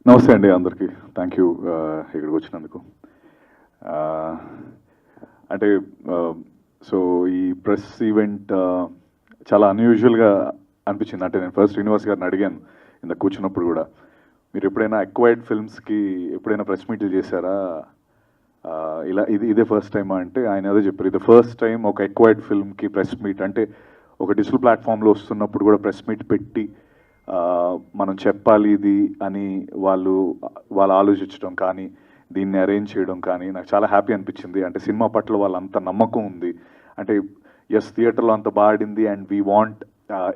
నమస్తే అండి అందరికీ. థ్యాంక్ యూ ఇక్కడికి వచ్చినందుకు. అంటే సో ఈ ప్రెస్ ఈవెంట్ చాలా అన్యూజువల్గా అనిపించింది. అంటే నేను ఫస్ట్ శ్రీనివాస్ గారిని అడిగాను ఇందాక కూర్చున్నప్పుడు కూడా, మీరు ఎప్పుడైనా అక్వైర్డ్ ఫిల్మ్స్కి ఎప్పుడైనా ప్రెస్ మీట్లు చేశారా, ఇలా ఇదే ఫస్ట్ టైమా అంటే ఆయన అదే చెప్పారు. ఇది ఫస్ట్ టైం ఒక అక్వైర్డ్ ఫిల్మ్కి ప్రెస్ మీట్. అంటే ఒక డిజిటల్ ప్లాట్ఫామ్లో వస్తున్నప్పుడు కూడా ప్రెస్ మీట్ పెట్టి మనం చెప్పాలి ఇది అని వాళ్ళు ఆలోచించడం కానీ, దీన్ని అరేంజ్ చేయడం కానీ నాకు చాలా హ్యాపీ అనిపించింది. అంటే సినిమా పట్ల వాళ్ళంత నమ్మకం ఉంది. అంటే ఎస్, థియేటర్లో అంత బాడింది అండ్ వీ వాంట్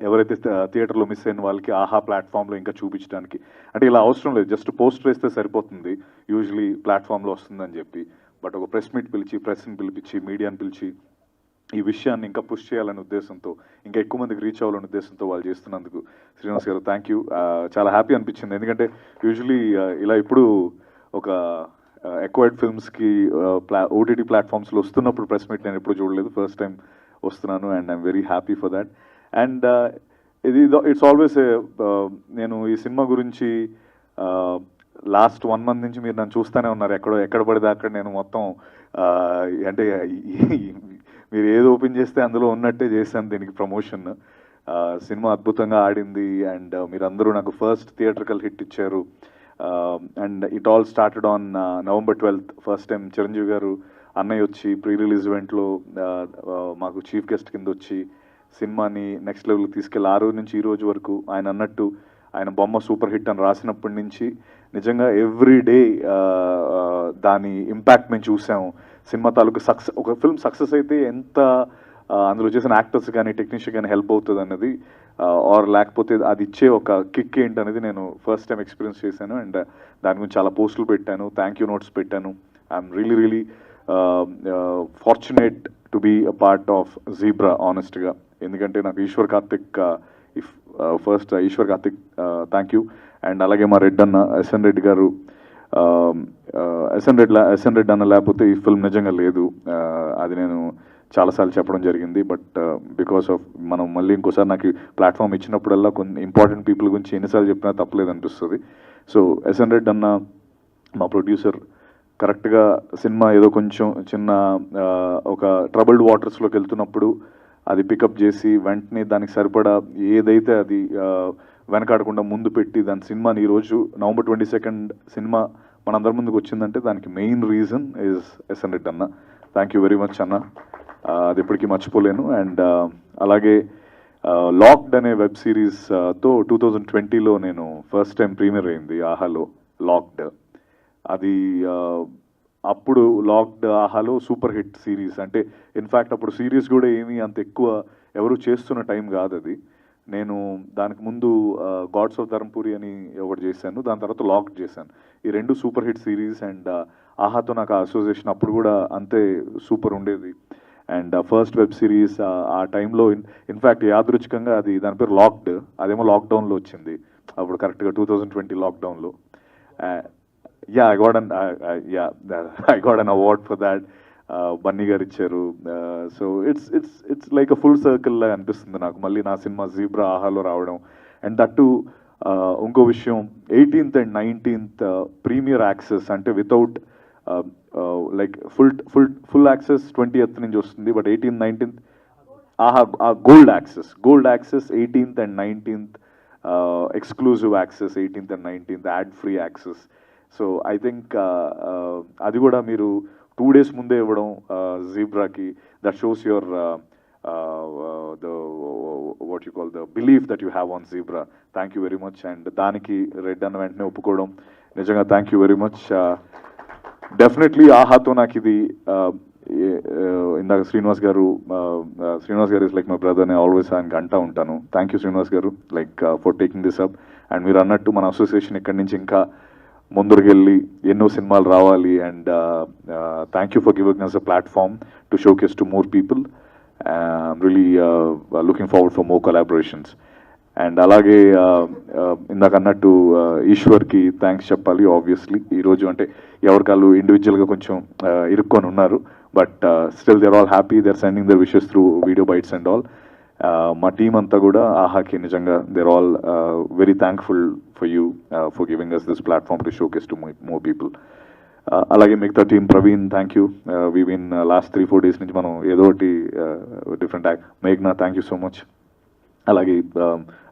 ఎవరైతే థియేటర్లో మిస్ అయిన వాళ్ళకి ఆహా ప్లాట్ఫామ్లో ఇంకా చూపించడానికి. అంటే ఇలా అవసరం లేదు, జస్ట్ పోస్టర్ వేస్తే సరిపోతుంది, యూజువలీ ప్లాట్ఫామ్లో వస్తుందని చెప్పి. బట్ ఒక ప్రెస్ మీట్ పిలిచి, ప్రెస్ని పిలిపించి, మీడియాని పిలిచి ఈ విషయాన్ని ఇంకా పుష్ చేయాలనే ఉద్దేశంతో, ఇంకా ఎక్కువ మందికి రీచ్ అవ్వాలనే ఉద్దేశంతో వాళ్ళు చేస్తున్నందుకు శ్రీనివాస్ గారు థ్యాంక్ యూ. చాలా హ్యాపీ అనిపించింది. ఎందుకంటే యూజువలీ ఇలా ఇప్పుడు ఒక అక్వైర్డ్ ఫిల్మ్స్కి ఓటీటీ ప్లాట్ఫామ్స్లో వస్తున్నప్పుడు ప్రెస్ మీట్ నేను ఎప్పుడు చూడలేదు, ఫస్ట్ టైం వస్తున్నాను and I'm very happy for that. And ఇది ఇట్స్ ఆల్వేస్ నేను ఈ సినిమా గురించి లాస్ట్ 1 month నుంచి మీరు నన్ను చూస్తూనే ఉన్నారు. ఎక్కడ పడితే అక్కడ నేను మొత్తం అంటే మీరు ఏది ఓపెన్ చేస్తే అందులో ఉన్నట్టే చేశాను దీనికి ప్రమోషన్. సినిమా అద్భుతంగా ఆడింది అండ్ మీరందరూ నాకు ఫస్ట్ థియేట్రికల్ హిట్ ఇచ్చారు. And it all started on November 12th. First time Chiranjeevi గారు అన్నయ్య వచ్చి ప్రీ రిలీజ్ ఈవెంట్లో మాకు చీఫ్ గెస్ట్ కింద వచ్చి సినిమాని నెక్స్ట్ లెవెల్కి తీసుకెళ్ళి ఆ రోజు నుంచి ఈ రోజు వరకు ఆయన అన్నట్టు ఆయన బొమ్మ సూపర్ హిట్ అని రాసినప్పటి నుంచి నిజంగా ఎవ్రీ డే దాని ఇంపాక్ట్ మేము చూసాము. సినిమా తాలూకు ఒక ఫిల్మ్ సక్సెస్ అయితే ఎంత అందులో చేసిన యాక్టర్స్ కానీ టెక్నీషియన్ కానీ హెల్ప్ అవుతుంది అన్నది, ఆర్ లేకపోతే అది ఇచ్చే ఒక కిక్ ఏంటనేది నేను ఫస్ట్ టైం ఎక్స్పీరియన్స్ చేశాను. అండ్ దాని గురించి చాలా పోస్టులు పెట్టాను, థ్యాంక్ యూ నోట్స్ పెట్టాను. I'm really fortunate to be a part of Zebra ఆనెస్ట్గా. ఎందుకంటే నాకు Eshwar Karthik first Eshwar Karthik thank you. And అలాగే మా రెడ్డి అన్న ఎస్ఎన్ రెడ్డి గారు, ఎస్ఎన్ రెడ్డి అన్న లేకపోతే ఈ ఫిల్మ్ నిజంగా లేదు. అది నేను చాలాసార్లు చెప్పడం జరిగింది. బట్ బికాస్ ఆఫ్ మనం మళ్ళీ ఇంకోసారి నాకు ప్లాట్ఫామ్ ఇచ్చినప్పుడల్లా కొన్ని ఇంపార్టెంట్ పీపుల్ గురించి ఎన్నిసార్లు చెప్పినా తప్పలేదు అనిపిస్తుంది. సో ఎస్ఎన్ రెడ్డి అన్న మా ప్రొడ్యూసర్ కరెక్ట్గా సినిమా ఏదో కొంచెం చిన్న ఒక ట్రబుల్డ్ వాటర్స్లోకి వెళ్తున్నప్పుడు అది పికప్ చేసి వెంటనే దానికి సరిపడా ఏదైతే అది వెనకాడకుండా ముందు పెట్టి దాని సినిమాని ఈరోజు November 22nd సినిమా మనందరి ముందుకు వచ్చిందంటే దానికి main reason is SN Reddy అన్న. థ్యాంక్ యూ వెరీ మచ్ అన్న, అది ఎప్పటికీ మర్చిపోలేను. అండ్ అలాగే లాక్డ్ అనే వెబ్ సిరీస్తో 2020లో నేను ఫస్ట్ టైం ప్రీమియర్ అయింది ఆహాలో, లాక్డ్. అది అప్పుడు లాక్డ్ ఆహాలో సూపర్ హిట్ సిరీస్. అంటే ఇన్ఫ్యాక్ట్ అప్పుడు సిరీస్ కూడా ఏమీ అంత ఎక్కువ ఎవరు చేస్తున్న టైం కాదు అది. నేను దానికి ముందు గాడ్స్ ఆఫ్ ధర్మపురి అని ఒకటి చేశాను, దాని తర్వాత లాక్డ్ చేశాను. ఈ 2 సూపర్ హిట్ సిరీస్. అండ్ ఆహాతో నాకు అసోసియేషన్ అప్పుడు కూడా అంతే సూపర్ ఉండేది. అండ్ ఫస్ట్ వెబ్ సిరీస్ ఆ టైంలో ఇన్ఫ్యాక్ట్ యాదృచ్ఛికంగా అది దాని పేరు లాక్డ్, అదేమో లాక్డౌన్లో వచ్చింది అప్పుడు కరెక్ట్గా 2020 లాక్డౌన్లో. Yeah, I got an award for that. Bunny గారు ఇచ్చారు. So it's like a full circle లాగా అనిపిస్తుంది నాకు మళ్ళీ నా సినిమా జీబ్రా ఆహాలో రావడం. అండ్ దట్టు ఇంకో విషయం, 18th and 19th premier access, అంటే without like full access 20th నుంచి వస్తుంది. But 18th, 19th Aha gold access 18th and 19th, exclusive access 18th and 19th, ad free access. So I think అది కూడా మీరు 2 days ముందే ఇవ్వడం జీబ్రాకి, that shows your what you call the belief that you have on Zebra. Thank you very much. And దానికి రెడ్ అన్న వెంటనే ఒప్పుకోవడం నిజంగా thank you very much. Definitely ఆహాతో నాకు ఇది ఇందాక శ్రీనివాస్ గారు ఇస్ లైక్ మై బ్రదర్, నేను ఆల్వేస్ ఆయనకి అంటా ఉంటాను. థ్యాంక్ యూ శ్రీనివాస్ గారు, like for taking this up. And మీరు అన్నట్టు మన అసోసియేషన్ ఇక్కడి నుంచి ఇంకా ముందరికెళ్ళి ఎన్నో సినిమాలు రావాలి. And thank you for giving us a platform to showcase to more people. I'm really looking forward for more collaborations. And అలాగే ఇందాక అన్నట్టు ఈశ్వర్కి థ్యాంక్స్ చెప్పాలి. ఆబ్వియస్లీ ఈరోజు అంటే ఎవరికాళ్ళు ఇండివిజువల్గా కొంచెం ఇరుక్కొని ఉన్నారు, but still they are all happy, they are sending their wishes through video bites and all. మా టీం అంతా కూడా ఆహాకి నిజంగా there all very thankful for you for giving us this platform to showcase to more people. అలాగే మిగతా team Praveen thank you. We been last 3-4 days నుంచి మనం ఏదో ఒకటి డిఫరెంట్ మేఘ్నా థ్యాంక్ యూ సో మచ్. అలాగే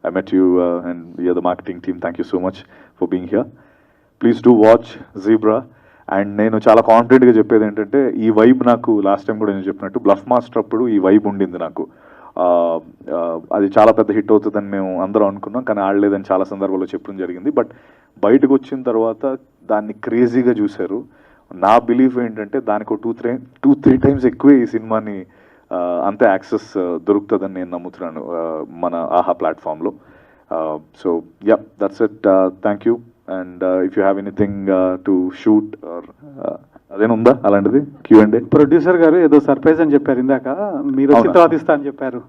I met you and you're the marketing team, thank you so much for being here. Please do watch zebra. And నేను చాలా కాన్ఫిడెంట్గా చెప్పేది ఏంటంటే ఈ వైబ్ నాకు లాస్ట్ టైం కూడా నేను చెప్పినట్టు బ్లఫ్ మాస్టర్ అప్పుడు ఈ వైబ్ ఉండింది నాకు. అది చాలా పెద్ద హిట్ అవుతుందని మేము అందరం అనుకున్నాం, కానీ ఆడలేదని చాలా సందర్భాల్లో చెప్పడం జరిగింది. బట్ బయటకు వచ్చిన తర్వాత దాన్ని క్రేజీగా చూశారు. నా బిలీఫ్ ఏంటంటే దానికి 2-3 times ఎక్కువే ఈ సినిమాని అంతే యాక్సెస్ దొరుకుతుందని నేను నమ్ముతున్నాను మన ఆహా ప్లాట్ఫామ్లో. So yeah, that's it. Thank you. And if you have anything to shoot or అదేనా ఉందా అలాంటిది Q&A? ప్రొడ్యూసర్ గారు ఏదో సర్ప్రైజ్ అని చెప్పారు ఇందాక, మీరు వచ్చిన తర్వాత ఇస్తా అని చెప్పారు.